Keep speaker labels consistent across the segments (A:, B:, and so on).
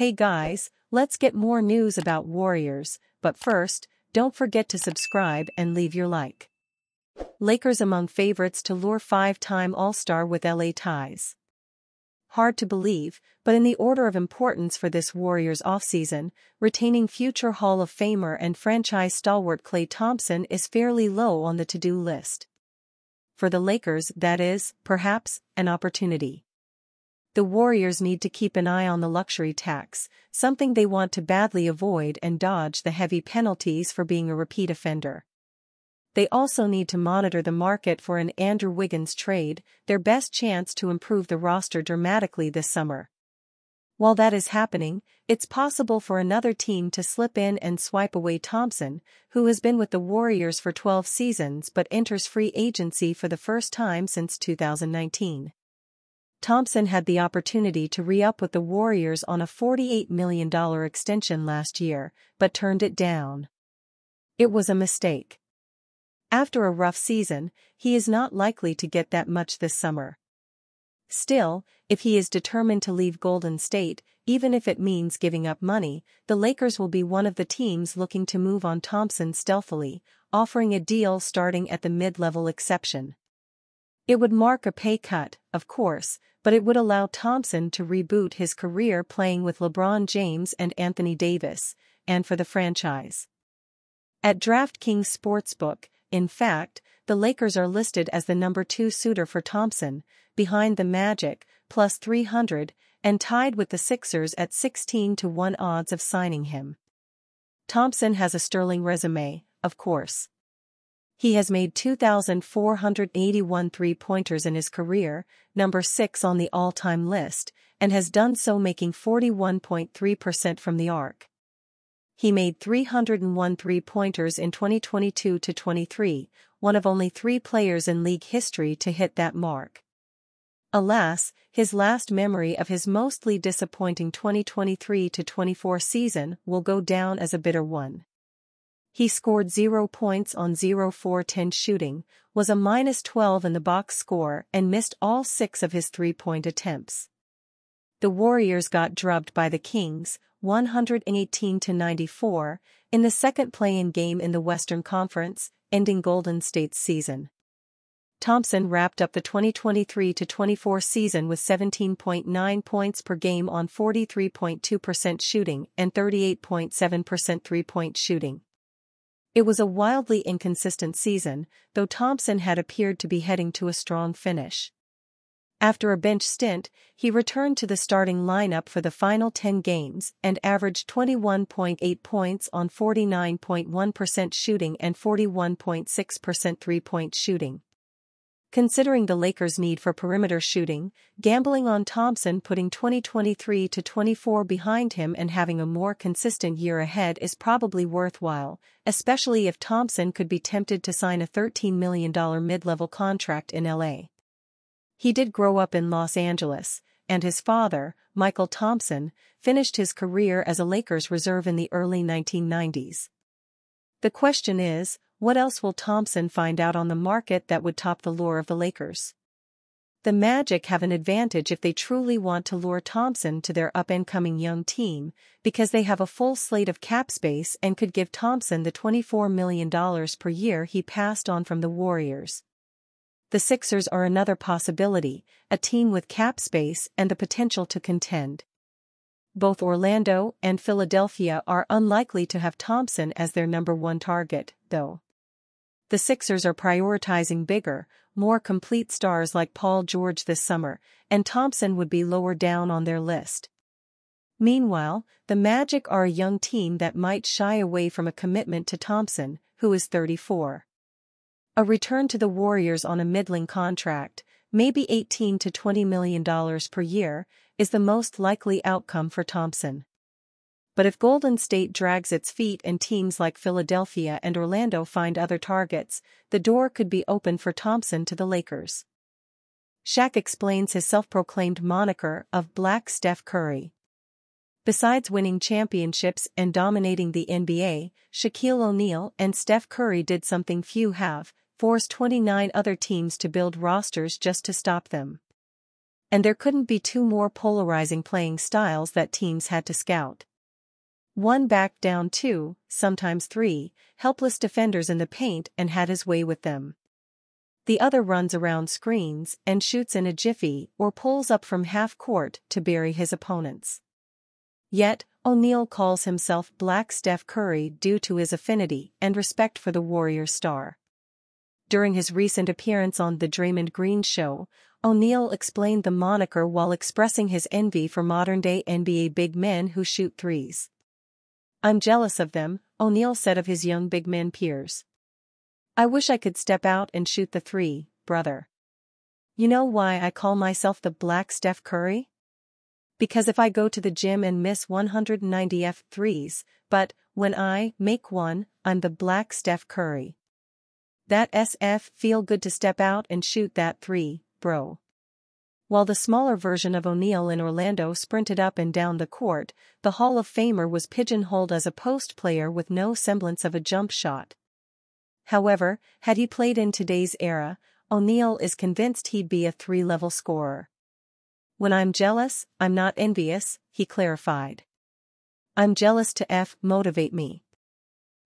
A: Hey guys, let's get more news about Warriors, but first, don't forget to subscribe and leave your like. Lakers among favorites to lure five-time All-Star with LA ties. Hard to believe, but in the order of importance for this Warriors offseason, retaining future Hall of Famer and franchise stalwart Klay Thompson is fairly low on the to-do list. For the Lakers, that is, perhaps, an opportunity. The Warriors need to keep an eye on the luxury tax, something they want to badly avoid and dodge the heavy penalties for being a repeat offender. They also need to monitor the market for an Andrew Wiggins trade, their best chance to improve the roster dramatically this summer. While that is happening, it's possible for another team to slip in and swipe away Thompson, who has been with the Warriors for 12 seasons but enters free agency for the first time since 2019. Thompson had the opportunity to re-up with the Warriors on a $48 million extension last year, but turned it down. It was a mistake. After a rough season, he is not likely to get that much this summer. Still, if he is determined to leave Golden State, even if it means giving up money, the Lakers will be one of the teams looking to move on Thompson stealthily, offering a deal starting at the mid-level exception. It would mark a pay cut, of course, but it would allow Thompson to reboot his career playing with LeBron James and Anthony Davis, and for the franchise. At DraftKings Sportsbook, in fact, the Lakers are listed as the number 2 suitor for Thompson, behind the Magic, plus 300, and tied with the Sixers at 16-1 odds of signing him. Thompson has a sterling resume, of course. He has made 2,481 three-pointers in his career, number 6 on the all-time list, and has done so making 41.3% from the arc. He made 301 three-pointers in 2022-23, one of only 3 players in league history to hit that mark. Alas, his last memory of his mostly disappointing 2023-24 season will go down as a bitter one. He scored 0 points on 0-4-10 shooting, was a -12 in the box score and missed all 6 of his three-point attempts. The Warriors got drubbed by the Kings, 118-94, in the second play-in game in the Western Conference, ending Golden State's season. Thompson wrapped up the 2023-24 season with 17.9 points per game on 43.2% shooting and 38.7% three-point shooting. It was a wildly inconsistent season, though Thompson had appeared to be heading to a strong finish. After a bench stint, he returned to the starting lineup for the final 10 games and averaged 21.8 points on 49.1% shooting and 41.6% three-point shooting. Considering the Lakers' need for perimeter shooting, gambling on Thompson putting 2023-24 behind him and having a more consistent year ahead is probably worthwhile, especially if Thompson could be tempted to sign a $13 million mid-level contract in LA. He did grow up in Los Angeles, and his father, Michael Thompson, finished his career as a Lakers reserve in the early 1990s. The question is, what else will Thompson find out on the market that would top the lure of the Lakers? The Magic have an advantage if they truly want to lure Thompson to their up-and-coming young team, because they have a full slate of cap space and could give Thompson the $24 million per year he passed on from the Warriors. The Sixers are another possibility, a team with cap space and the potential to contend. Both Orlando and Philadelphia are unlikely to have Thompson as their number 1 target, though. The Sixers are prioritizing bigger, more complete stars like Paul George this summer, and Thompson would be lower down on their list. Meanwhile, the Magic are a young team that might shy away from a commitment to Thompson, who is 34. A return to the Warriors on a middling contract, maybe $18-20 million per year, is the most likely outcome for Thompson. But if Golden State drags its feet and teams like Philadelphia and Orlando find other targets, the door could be open for Thompson to the Lakers. Shaq explains his self-proclaimed moniker of Black Steph Curry. Besides winning championships and dominating the NBA, Shaquille O'Neal and Steph Curry did something few have, forced 29 other teams to build rosters just to stop them. And there couldn't be two more polarizing playing styles that teams had to scout. One backed down two, sometimes three, helpless defenders in the paint and had his way with them. The other runs around screens and shoots in a jiffy or pulls up from half court to bury his opponents. Yet, O'Neal calls himself Black Steph Curry due to his affinity and respect for the Warriors star. During his recent appearance on The Draymond Green Show, O'Neal explained the moniker while expressing his envy for modern-day NBA big men who shoot threes. "I'm jealous of them," O'Neal said of his young big men peers. "I wish I could step out and shoot the three, brother. You know why I call myself the Black Steph Curry? Because if I go to the gym and miss 190 threes, but when I make one, I'm the Black Steph Curry. That SF feel good to step out and shoot that three, bro." While the smaller version of O'Neal in Orlando sprinted up and down the court, the Hall of Famer was pigeonholed as a post player with no semblance of a jump shot. However, had he played in today's era, O'Neal is convinced he'd be a three-level scorer. "When I'm jealous, I'm not envious," he clarified. "I'm jealous to motivate me.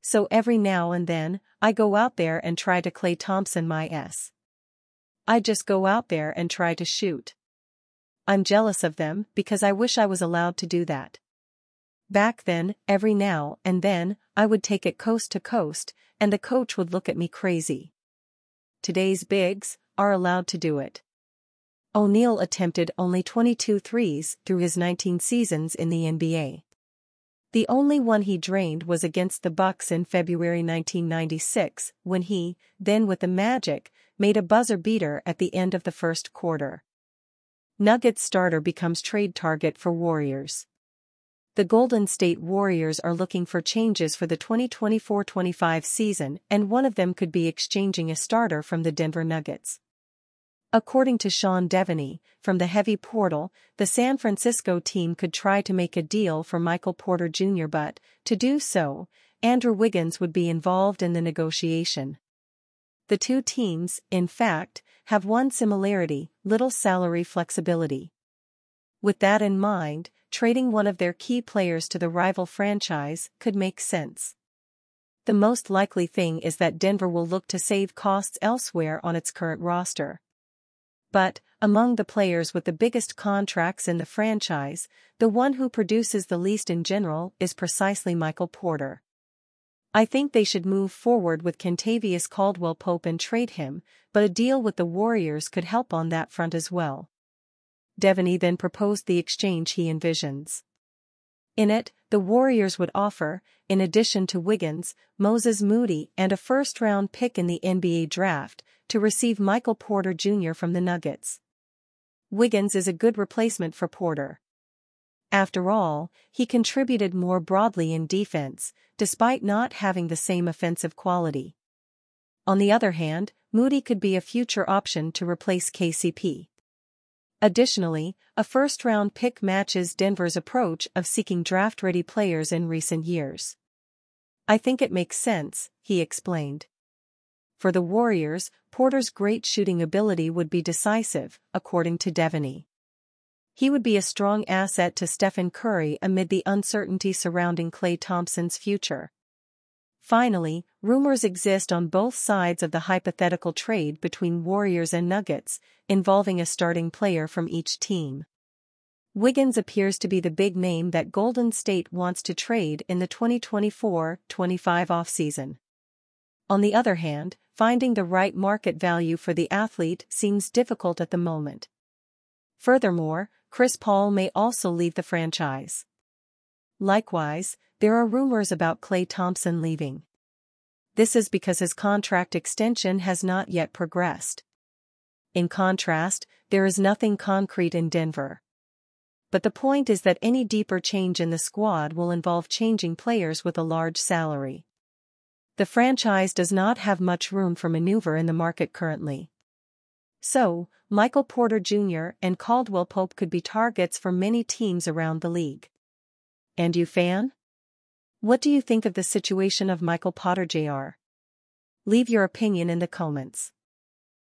A: So every now and then, I go out there and try to Klay Thompson my s. I just go out there and try to shoot. I'm jealous of them because I wish I was allowed to do that. Back then, every now and then, I would take it coast to coast, and the coach would look at me crazy. Today's bigs are allowed to do it." O'Neal attempted only 22 threes through his 19 seasons in the NBA. The only one he drained was against the Bucks in February 1996, when he, then with the Magic, made a buzzer beater at the end of the first quarter. Nuggets starter becomes trade target for Warriors. The Golden State Warriors are looking for changes for the 2024-25 season, and one of them could be exchanging a starter from the Denver Nuggets. According to Sean Devaney, from the Heavy Portal, the San Francisco team could try to make a deal for Michael Porter Jr. but, to do so, Andrew Wiggins would be involved in the negotiation. The two teams, in fact, have one similarity: little salary flexibility. With that in mind, trading one of their key players to the rival franchise could make sense. The most likely thing is that Denver will look to save costs elsewhere on its current roster. But, among the players with the biggest contracts in the franchise, the one who produces the least in general is precisely Michael Porter. "I think they should move forward with Kentavious Caldwell-Pope and trade him, but a deal with the Warriors could help on that front as well." Devaney then proposed the exchange he envisions. In it, the Warriors would offer, in addition to Wiggins, Moses Moody and a first-round pick in the NBA draft, to receive Michael Porter Jr. from the Nuggets. Wiggins is a good replacement for Porter. After all, he contributed more broadly in defense, despite not having the same offensive quality. On the other hand, Moody could be a future option to replace KCP. Additionally, a first-round pick matches Denver's approach of seeking draft-ready players in recent years. "I think it makes sense," he explained. For the Warriors, Porter's great shooting ability would be decisive, according to Devaney. He would be a strong asset to Stephen Curry amid the uncertainty surrounding Klay Thompson's future. Finally, rumors exist on both sides of the hypothetical trade between Warriors and Nuggets, involving a starting player from each team. Wiggins appears to be the big name that Golden State wants to trade in the 2024-25 offseason. On the other hand, finding the right market value for the athlete seems difficult at the moment. Furthermore, Chris Paul may also leave the franchise. Likewise, there are rumors about Klay Thompson leaving. This is because his contract extension has not yet progressed. In contrast, there is nothing concrete in Denver. But the point is that any deeper change in the squad will involve changing players with a large salary. The franchise does not have much room for maneuver in the market currently. So, Michael Porter Jr. and Caldwell-Pope could be targets for many teams around the league. And you, fan? What do you think of the situation of Michael Porter Jr.? Leave your opinion in the comments.